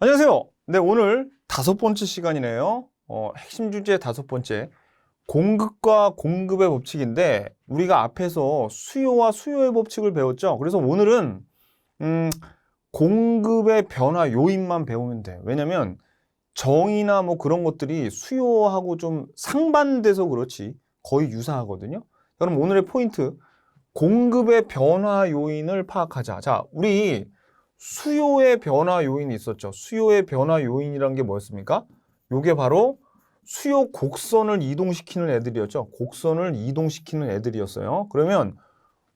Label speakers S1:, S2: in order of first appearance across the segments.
S1: 안녕하세요. 네, 오늘 5번째 시간이네요. 핵심 주제 5번째. 공급과 공급의 법칙인데, 우리가 앞에서 수요와 수요의 법칙을 배웠죠. 그래서 오늘은, 공급의 변화 요인만 배우면 돼요. 왜냐면, 정의나 뭐 그런 것들이 수요하고 좀 상반돼서 그렇지, 거의 유사하거든요. 그럼 오늘의 포인트, 공급의 변화 요인을 파악하자. 자, 우리 수요의 변화 요인이 있었죠. 수요의 변화 요인이란 게 뭐였습니까? 요게 바로 수요 곡선을 이동시키는 애들이었죠. 곡선을 이동시키는 애들이었어요. 그러면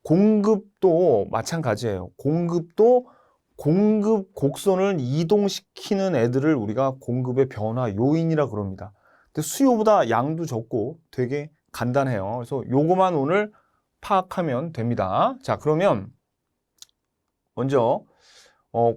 S1: 공급도 마찬가지예요. 공급도 공급 곡선을 이동시키는 애들을 우리가 공급의 변화 요인이라 그럽니다. 근데 수요보다 양도 적고 되게 간단해요. 그래서 요거만 오늘 파악하면 됩니다. 자, 그러면 먼저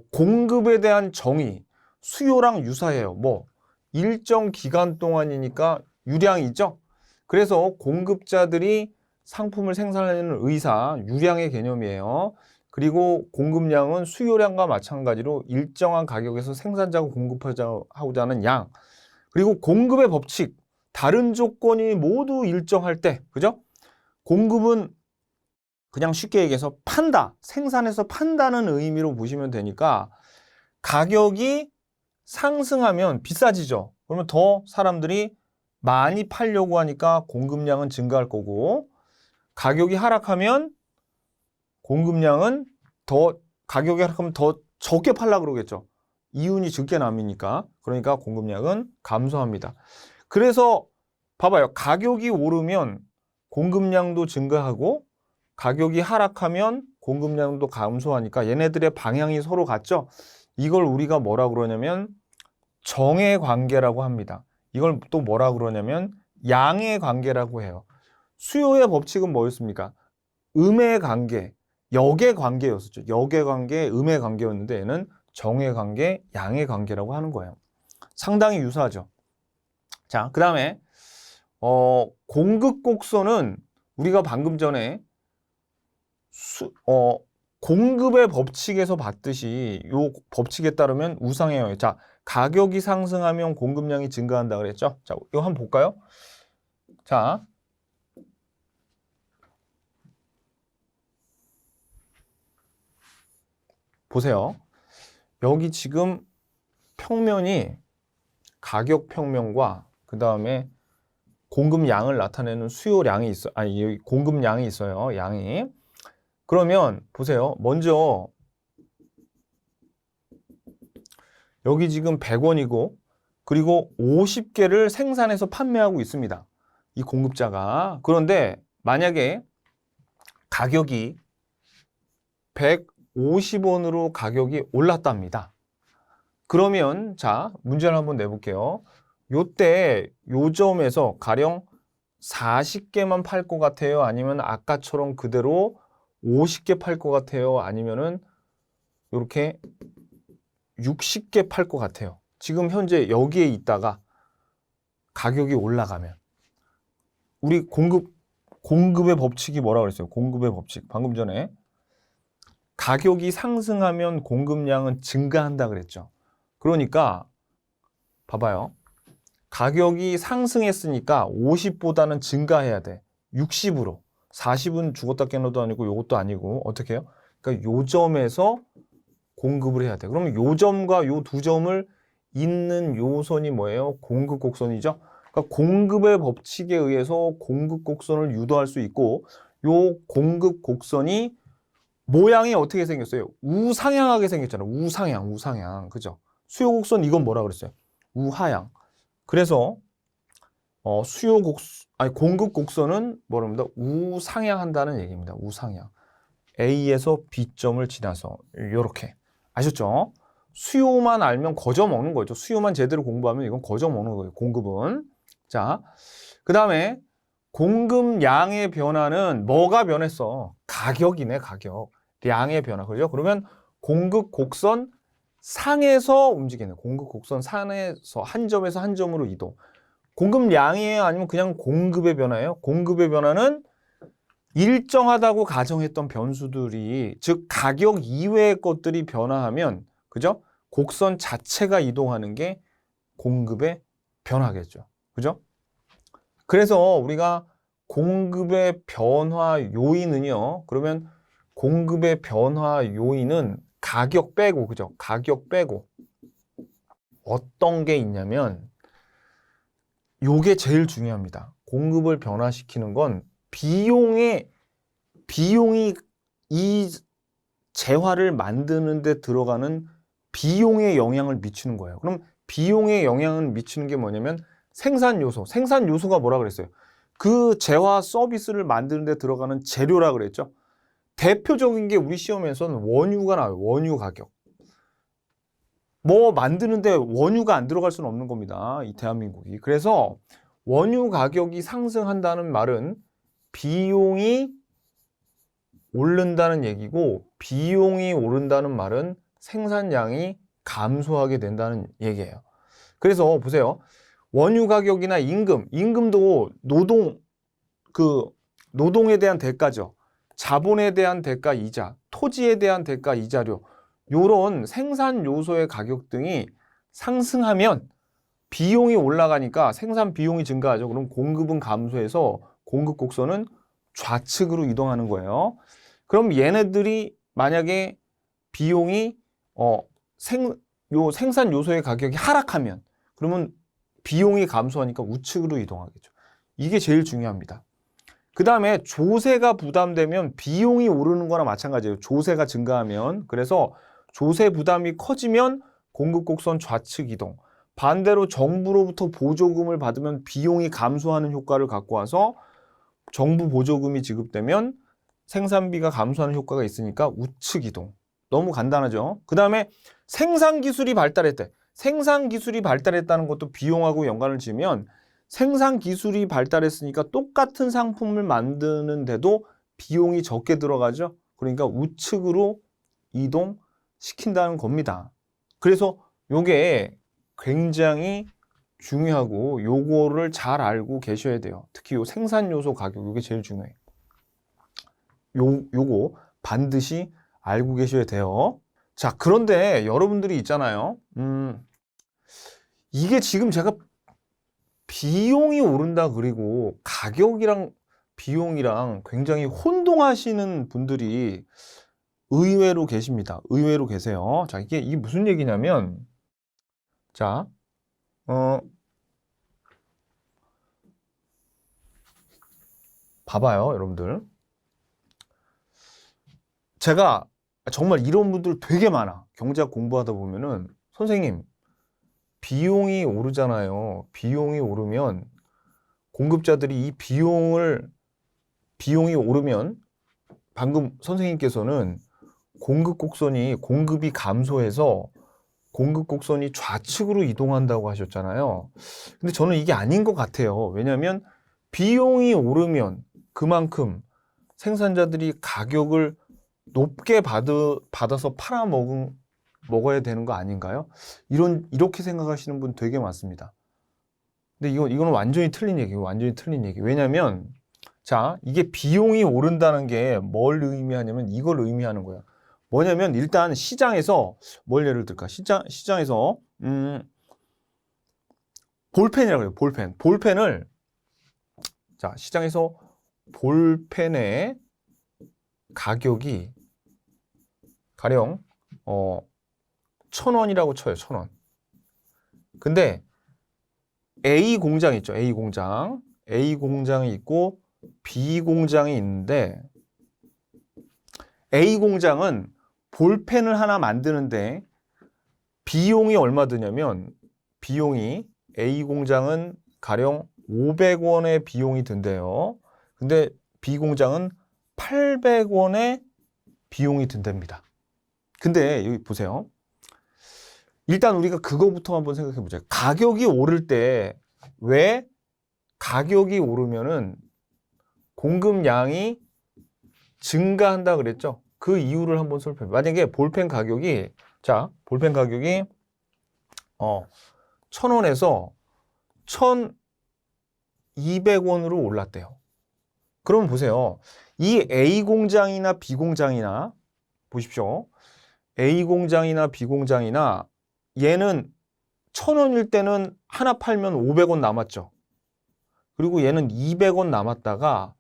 S1: 공급에 대한 정의, 수요랑 유사해요. 뭐 일정 기간 동안이니까 유량이 있죠. 그래서 공급자들이 상품을 생산하는 의사, 유량의 개념이에요. 그리고 공급량은 수요량과 마찬가지로 일정한 가격에서 생산자가 공급하고자 하는 양. 그리고 공급의 법칙, 다른 조건이 모두 일정할 때, 그죠? 공급은 그냥 쉽게 얘기해서 판다, 생산해서 판다는 의미로 보시면 되니까 가격이 상승하면 비싸지죠. 그러면 더 사람들이 많이 팔려고 하니까 공급량은 증가할 거고, 가격이 하락하면 공급량은 가격이 하락하면 더 적게 팔려고 그러겠죠. 이윤이 적게 남으니까. 그러니까 공급량은 감소합니다. 그래서 봐봐요. 가격이 오르면 공급량도 증가하고 가격이 하락하면 공급량도 감소하니까 얘네들의 방향이 서로 같죠? 이걸 우리가 뭐라 그러냐면 정의 관계라고 합니다. 이걸 또 뭐라 그러냐면 양의 관계라고 해요. 수요의 법칙은 뭐였습니까? 음의 관계, 역의 관계였었죠. 역의 관계, 음의 관계였는데 얘는 정의 관계, 양의 관계라고 하는 거예요. 상당히 유사하죠. 자, 그 다음에 공급 곡선은 우리가 방금 전에 공급의 법칙에서 봤듯이 이 법칙에 따르면 우상해요. 자, 가격이 상승하면 공급량이 증가한다 그랬죠? 자, 이거 한번 볼까요? 자, 보세요. 여기 지금 평면이 가격 평면과 그 다음에 공급량을 나타내는 수요량이 있어, 아니, 공급량이 있어요. 양이. 그러면 보세요. 먼저 여기 지금 100원이고 그리고 50개를 생산해서 판매하고 있습니다. 이 공급자가. 그런데 만약에 가격이 150원으로 가격이 올랐답니다. 그러면 자, 문제를 한번 내볼게요. 요때 요 점에서 가령 40개만 팔 것 같아요? 아니면 아까처럼 그대로 50개 팔 것 같아요? 아니면은 이렇게 60개 팔 것 같아요? 지금 현재 여기에 있다가 가격이 올라가면 우리 공급의 법칙이 뭐라고 그랬어요? 공급의 법칙. 방금 전에 가격이 상승하면 공급량은 증가한다 그랬죠. 그러니까 봐봐요. 가격이 상승했으니까 50보다는 증가해야 돼. 60으로. 40은 죽었다 깨어도 아니고 이것도 아니고 어떻게 해요? 그러니까 요 점에서 공급을 해야 돼. 그러면 요 점과 요 두 점을 잇는 요선이 뭐예요? 공급 곡선이죠. 그러니까 공급의 법칙에 의해서 공급 곡선을 유도할 수 있고 요 공급 곡선이 모양이 어떻게 생겼어요? 우상향하게 생겼잖아요. 우상향. 그죠? 수요 곡선 이건 뭐라 그랬어요? 우하향. 그래서 공급 곡선은 뭐랍니다? 우상향한다는 얘기입니다. 우상향. A에서 B점을 지나서 이렇게 아셨죠? 수요만 알면 거저 먹는 거죠. 수요만 제대로 공부하면 이건 거저 먹는 거예요. 공급은. 자, 그 다음에 공급량의 변화는 뭐가 변했어? 가격이네, 가격. 량의 변화. 그죠? 그러면 공급 곡선 상에서 움직이는 공급 곡선 상에서 한 점에서 한 점으로 이동. 공급량이에요? 아니면 그냥 공급의 변화예요? 공급의 변화는 일정하다고 가정했던 변수들이 즉 가격 이외의 것들이 변화하면 그죠? 곡선 자체가 이동하는 게 공급의 변화겠죠. 그죠? 그래서 우리가 공급의 변화 요인은요. 그러면 공급의 변화 요인은 가격 빼고, 그죠? 가격 빼고 어떤 게 있냐면 요게 제일 중요합니다. 공급을 변화시키는 건 비용이 이 재화를 만드는 데 들어가는 비용에 영향을 미치는 거예요. 그럼 비용에 영향을 미치는 게 뭐냐면 생산 요소. 생산 요소가 뭐라 그랬어요? 그 재화 서비스를 만드는 데 들어가는 재료라 그랬죠. 대표적인 게 우리 시험에서는 원유가 나와요. 원유 가격. 뭐 만드는데 원유가 안 들어갈 수는 없는 겁니다. 이 대한민국이. 그래서 원유 가격이 상승한다는 말은 비용이 오른다는 얘기고, 비용이 오른다는 말은 생산량이 감소하게 된다는 얘기예요. 그래서 보세요. 원유 가격이나 임금도 노동에 대한 대가죠. 자본에 대한 대가 이자, 토지에 대한 대가 이자료, 요런 생산 요소의 가격 등이 상승하면 비용이 올라가니까 생산 비용이 증가하죠. 그럼 공급은 감소해서 공급 곡선은 좌측으로 이동하는 거예요. 그럼 얘네들이 만약에 비용이 생산 요소의 가격이 하락하면 그러면 비용이 감소하니까 우측으로 이동하겠죠. 이게 제일 중요합니다. 그 다음에 조세가 부담되면 비용이 오르는 거나 마찬가지예요. 조세가 증가하면. 그래서 조세 부담이 커지면 공급 곡선 좌측 이동. 반대로 정부로부터 보조금을 받으면 비용이 감소하는 효과를 갖고 와서 정부 보조금이 지급되면 생산비가 감소하는 효과가 있으니까 우측 이동. 너무 간단하죠. 그 다음에 생산 기술이 발달했대. 생산 기술이 발달했다는 것도 비용하고 연관을 지으면 생산 기술이 발달했으니까 똑같은 상품을 만드는데도 비용이 적게 들어가죠. 그러니까 우측으로 이동시킨다는 겁니다. 그래서 요게 굉장히 중요하고 요거를 잘 알고 계셔야 돼요. 특히 요 생산 요소 가격, 요게 제일 중요해요. 요거 반드시 알고 계셔야 돼요. 자, 그런데 여러분들이 있잖아요. 이게 지금 제가 비용이 오른다 그리고 가격이랑 비용이랑 굉장히 혼동하시는 분들이 의외로 계십니다. 의외로 계세요. 자, 이게 무슨 얘기냐면, 자, 봐봐요, 여러분들. 제가 정말 이런 분들 되게 많아. 경제학 공부하다 보면은, 선생님, 비용이 오르잖아요. 비용이 오르면 공급자들이 이 비용이 오르면 방금 선생님께서는 공급이 감소해서 공급 곡선이 좌측으로 이동한다고 하셨잖아요. 근데 저는 이게 아닌 것 같아요. 왜냐하면 비용이 오르면 그만큼 생산자들이 가격을 높게 받아서 먹어야 되는 거 아닌가요? 이렇게 생각하시는 분 되게 많습니다. 근데 이거는 완전히 틀린 얘기예요. 완전히 틀린 얘기. 왜냐면, 자, 이게 비용이 오른다는 게 뭘 의미하냐면 이걸 의미하는 거야. 뭐냐면, 일단 시장에서, 뭘 예를 들까? 시장에서, 볼펜이라고 해요. 볼펜을, 자, 시장에서 볼펜의 가격이 가령, 1,000원이라고 쳐요. 1,000원. 근데 A 공장 있죠. A 공장. A 공장이 있고 B 공장이 있는데 A 공장은 볼펜을 하나 만드는데 비용이 얼마 드냐면 비용이 A 공장은 가령 500원의 비용이 든대요. 근데 B 공장은 800원의 비용이 든답니다. 근데 여기 보세요. 일단 우리가 그거부터 한번 생각해 보자. 가격이 오를 때 왜 가격이 오르면은 공급량이 증가한다 그랬죠? 그 이유를 한번 살펴봐요. 만약에 볼펜 가격이 1,000원에서 1,200원으로 올랐대요. 그러면 보세요. 이 A 공장이나 B 공장이나 보십시오. A 공장이나 B 공장이나 얘는 1,000원일 때는 하나 팔면 500원 남았죠. 그리고 얘는 200원 남았다가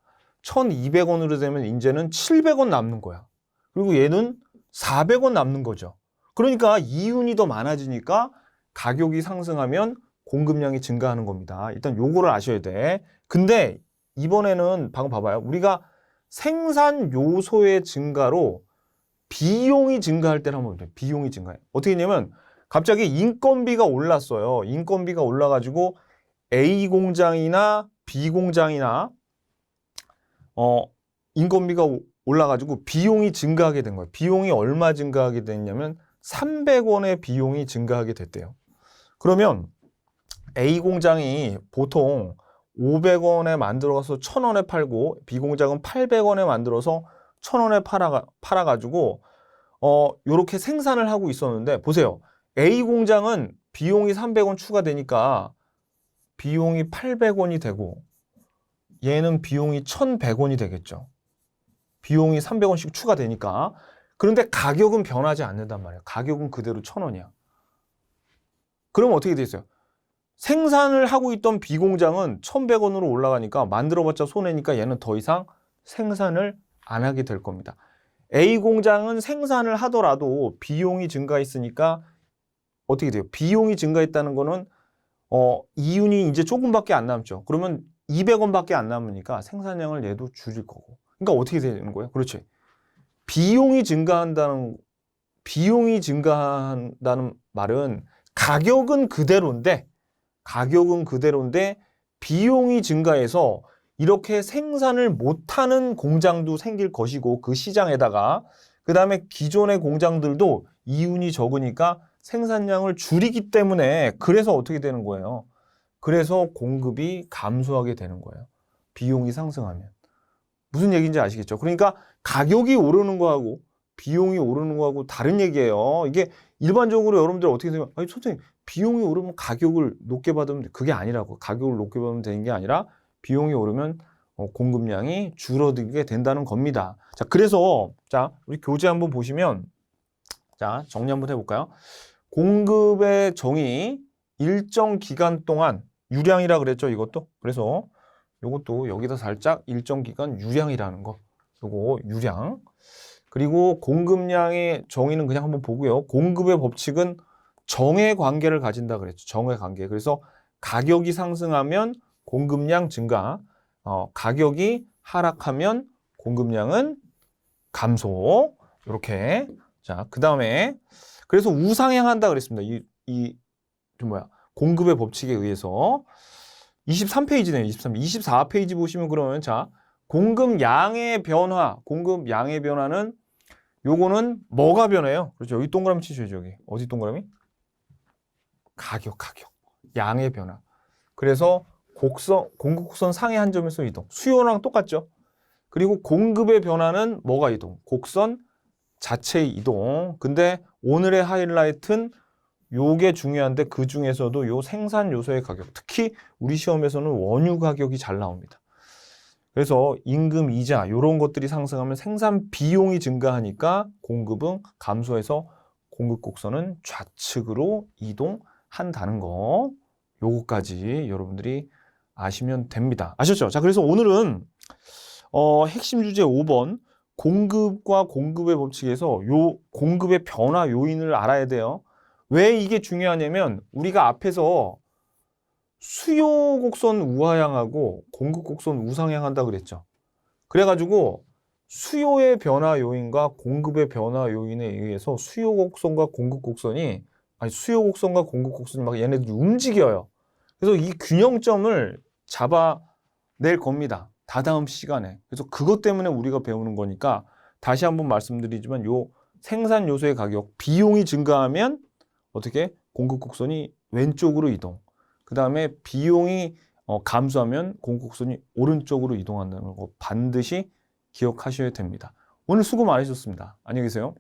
S1: 1,200원으로 되면 이제는 700원 남는 거야. 그리고 얘는 400원 남는 거죠. 그러니까 이윤이 더 많아지니까 가격이 상승하면 공급량이 증가하는 겁니다. 일단 요거를 아셔야 돼. 근데 이번에는 방금 봐봐요. 우리가 생산 요소의 증가로 비용이 증가할 때를 한번 볼게요. 비용이 증가해. 어떻게 했냐면 갑자기 인건비가 올랐어요. 인건비가 올라가지고 A 공장이나 B 공장이나 인건비가 올라가지고 비용이 증가하게 된 거예요. 비용이 얼마 증가하게 됐냐면 300원의 비용이 증가하게 됐대요. 그러면 A 공장이 보통 500원에 만들어서 1,000원에 팔고 B 공장은 800원에 만들어서 1,000원에 팔아가지고 요렇게 생산을 하고 있었는데 보세요. A 공장은 비용이 300원 추가되니까 비용이 800원이 되고 얘는 비용이 1,100원이 되겠죠. 비용이 300원씩 추가되니까. 그런데 가격은 변하지 않는단 말이에요. 가격은 그대로 1,000원이야. 그러면 어떻게 되겠어요? 생산을 하고 있던 B 공장은 1,100원으로 올라가니까 만들어봤자 손해니까 얘는 더 이상 생산을 안 하게 될 겁니다. A 공장은 생산을 하더라도 비용이 증가했으니까 어떻게 돼요? 비용이 증가했다는 거는 이윤이 이제 조금밖에 안 남죠. 그러면 200원밖에 안 남으니까 생산량을 얘도 줄일 거고. 그러니까 어떻게 되는 거예요? 그렇지. 비용이 증가한다는 말은 가격은 그대로인데 비용이 증가해서 이렇게 생산을 못하는 공장도 생길 것이고 그 시장에다가 그 다음에 기존의 공장들도 이윤이 적으니까 생산량을 줄이기 때문에 그래서 어떻게 되는 거예요? 그래서 공급이 감소하게 되는 거예요. 비용이 상승하면. 무슨 얘기인지 아시겠죠? 그러니까 가격이 오르는 거하고 비용이 오르는 거하고 다른 얘기예요. 이게 일반적으로 여러분들 어떻게 생각해요? 아니, 선생님, 비용이 오르면 가격을 높게 받으면 돼. 그게 아니라고. 가격을 높게 받으면 되는 게 아니라 비용이 오르면 공급량이 줄어들게 된다는 겁니다. 자, 그래서 자, 우리 교재 한번 보시면 자, 정리 한번 해볼까요? 공급의 정의 일정 기간 동안 유량이라 그랬죠, 이것도. 그래서 이것도 여기다 살짝 일정 기간 유량이라는 거. 요거 유량. 그리고 공급량의 정의는 그냥 한번 보고요. 공급의 법칙은 정의 관계를 가진다 그랬죠. 정의 관계. 그래서 가격이 상승하면 공급량 증가, 가격이 하락하면 공급량은 감소. 이렇게. 자, 그 다음에 그래서 우상향한다 그랬습니다. 공급의 법칙에 의해서 23페이지네요. 24페이지 보시면 그러면 자, 공급 양의 변화는 요거는 뭐가 변해요? 그렇죠. 여기 동그라미 치셔야죠. 여기. 어디 동그라미? 가격. 양의 변화. 그래서 공급 곡선 상해 한 점에서 이동. 수요랑 똑같죠. 그리고 공급의 변화는 뭐가 이동? 곡선 자체의 이동. 근데 오늘의 하이라이트는 요게 중요한데 그 중에서도 요 생산 요소의 가격, 특히 우리 시험에서는 원유 가격이 잘 나옵니다. 그래서 임금, 이자 이런 것들이 상승하면 생산 비용이 증가하니까 공급은 감소해서 공급 곡선은 좌측으로 이동한다는 거. 요거까지 여러분들이 아시면 됩니다. 아셨죠? 자, 그래서 오늘은 핵심 주제 5번 공급과 공급의 법칙에서 요 공급의 변화 요인을 알아야 돼요. 왜 이게 중요하냐면 우리가 앞에서 수요 곡선 우하향하고 공급 곡선 우상향한다 그랬죠. 그래가지고 수요의 변화 요인과 공급의 변화 요인에 의해서 수요 곡선과 공급 곡선이 막 얘네들이 움직여요. 그래서 이 균형점을 잡아낼 겁니다. 다다음 시간에. 그래서 그것 때문에 우리가 배우는 거니까 다시 한번 말씀드리지만 요 생산 요소의 가격, 비용이 증가하면 어떻게? 공급 곡선이 왼쪽으로 이동. 그 다음에 비용이 감소하면 공급 곡선이 오른쪽으로 이동한다는 거 반드시 기억하셔야 됩니다. 오늘 수고 많으셨습니다. 안녕히 계세요.